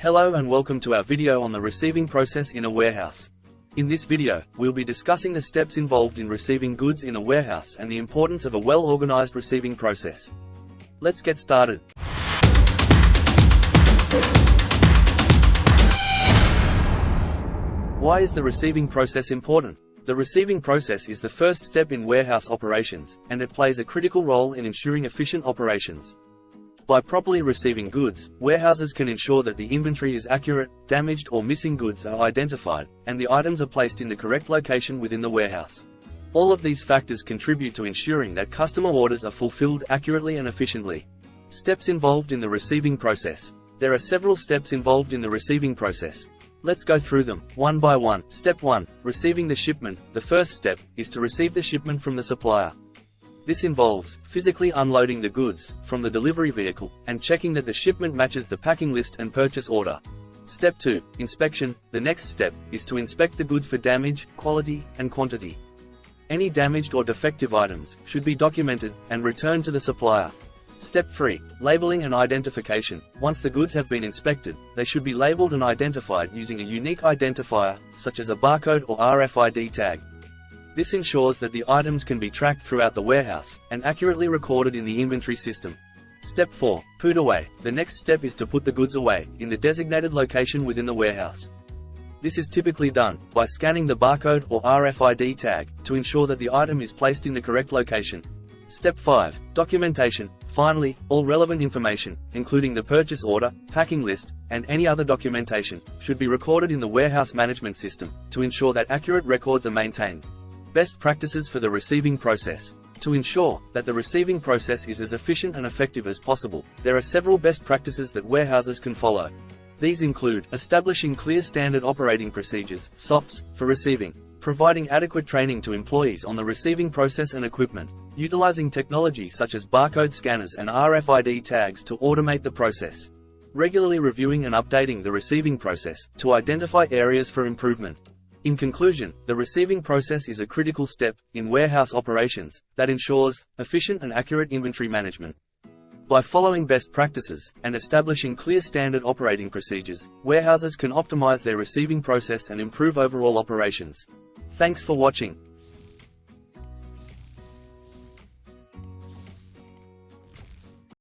Hello and welcome to our video on the receiving process in a warehouse. In this video, we'll be discussing the steps involved in receiving goods in a warehouse and the importance of a well-organized receiving process. Let's get started. Why is the receiving process important? The receiving process is the first step in warehouse operations, and it plays a critical role in ensuring efficient operations. By properly receiving goods, warehouses can ensure that the inventory is accurate, damaged or missing goods are identified, and the items are placed in the correct location within the warehouse. All of these factors contribute to ensuring that customer orders are fulfilled accurately and efficiently. Steps involved in the receiving process. There are several steps involved in the receiving process. Let's go through them, one by one. Step 1. Receiving the shipment. The first step is to receive the shipment from the supplier. This involves physically unloading the goods from the delivery vehicle and checking that the shipment matches the packing list and purchase order. Step 2. Inspection. The next step is to inspect the goods for damage, quality, and quantity. Any damaged or defective items should be documented and returned to the supplier. Step 3. Labeling and identification. Once the goods have been inspected, they should be labeled and identified using a unique identifier, such as a barcode or RFID tag. This ensures that the items can be tracked throughout the warehouse, and accurately recorded in the inventory system. Step 4. Put away. The next step is to put the goods away, in the designated location within the warehouse. This is typically done by scanning the barcode or RFID tag, to ensure that the item is placed in the correct location. Step 5. Documentation. Finally, all relevant information, including the purchase order, packing list, and any other documentation, should be recorded in the warehouse management system, to ensure that accurate records are maintained. Best practices for the receiving process. To ensure that the receiving process is as efficient and effective as possible, there are several best practices that warehouses can follow. These include establishing clear standard operating procedures (SOPs) for receiving, providing adequate training to employees on the receiving process and equipment, utilizing technology such as barcode scanners and RFID tags to automate the process, regularly reviewing and updating the receiving process to identify areas for improvement. In conclusion, the receiving process is a critical step in warehouse operations that ensures efficient and accurate inventory management. By following best practices and establishing clear standard operating procedures, warehouses can optimize their receiving process and improve overall operations. Thanks for watching.